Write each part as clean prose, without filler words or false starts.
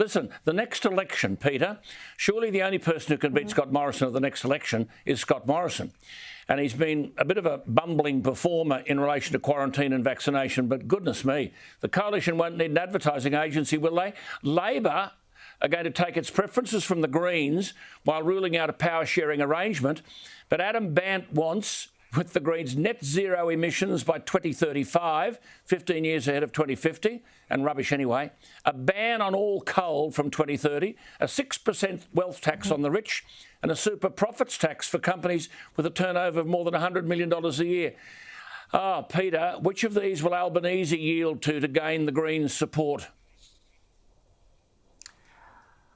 Listen, the next election, Peter, surely the only person who can beat Scott Morrison at the next election is Scott Morrison. And he's been a bit of a bumbling performer in relation to quarantine and vaccination. But goodness me, the coalition won't need an advertising agency, will they? Labor are going to take its preferences from the Greens while ruling out a power-sharing arrangement. But Adam Bandt wants, with the Greens, net zero emissions by 2035, 15 years ahead of 2050, and rubbish anyway, a ban on all coal from 2030, a 6% wealth tax on the rich, and a super profits tax for companies with a turnover of more than $100 million a year. Ah, Peter, which of these will Albanese yield to gain the Greens' support?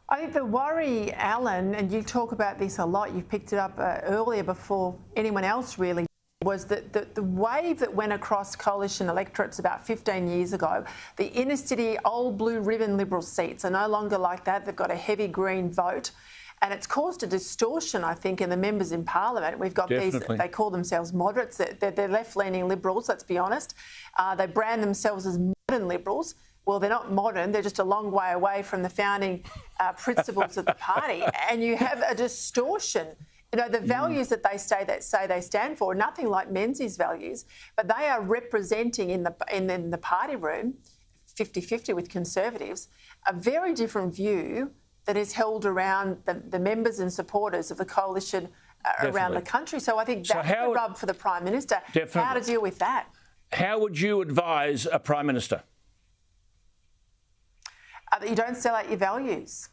I think the worry, Alan, and you talk about this a lot, you've picked it up earlier before anyone else really, was that the wave that went across coalition electorates about 15 years ago, the inner city old blue ribbon Liberal seats are no longer like that. They've got a heavy Green vote. And it's caused a distortion, I think, in the members in Parliament. We've got these, they call themselves moderates, they're left-leaning Liberals, let's be honest. They brand themselves as modern Liberals. Well, they're not modern, they're just a long way away from the founding principles of the party. And you have a distortion. You know, the values that they say they stand for are nothing like Menzies' values, but they are representing in the party room, 50-50 with Conservatives, a very different view that is held around the members and supporters of the coalition around the country. So I think that's the rub for the Prime Minister, how to deal with that. How would you advise a Prime Minister? That you don't sell out your values.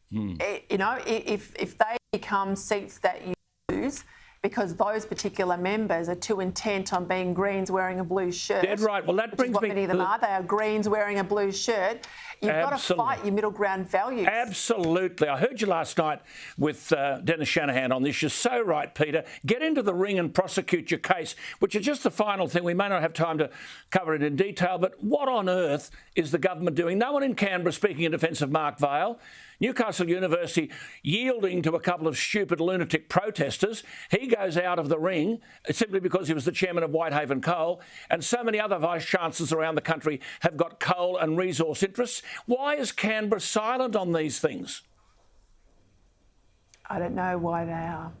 You know, if they become seats that you lose because those particular members are too intent on being Greens wearing a blue shirt. Dead right. Well, that brings me... many of them are. They are Greens wearing a blue shirt. You've got to fight your middle ground values. Absolutely. I heard you last night with Dennis Shanahan on this. You're so right, Peter. Get into the ring and prosecute your case, which is just the final thing. We may not have time to cover it in detail, but what on earth is the government doing? No one in Canberra speaking in defence of Mark Vaile. Newcastle University yielding to a couple of stupid lunatic protesters. He goes out of the ring simply because he was the chairman of Whitehaven Coal, and so many other vice-chancellors around the country have got coal and resource interests. Why is Canberra silent on these things? I don't know why they are.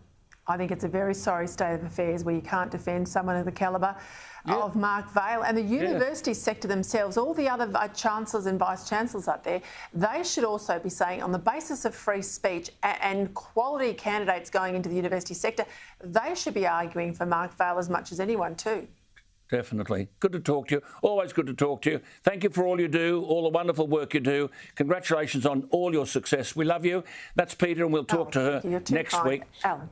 I think it's a very sorry state of affairs where you can't defend someone of the calibre of Mark Vaile. And the university sector themselves, all the other chancellors and vice-chancellors up there, they should also be saying, on the basis of free speech and quality candidates going into the university sector, they should be arguing for Mark Vaile as much as anyone too. Definitely. Good to talk to you. Always good to talk to you. Thank you for all you do, all the wonderful work you do. Congratulations on all your success. We love you. That's Peta, and we'll talk to her next week. Alan.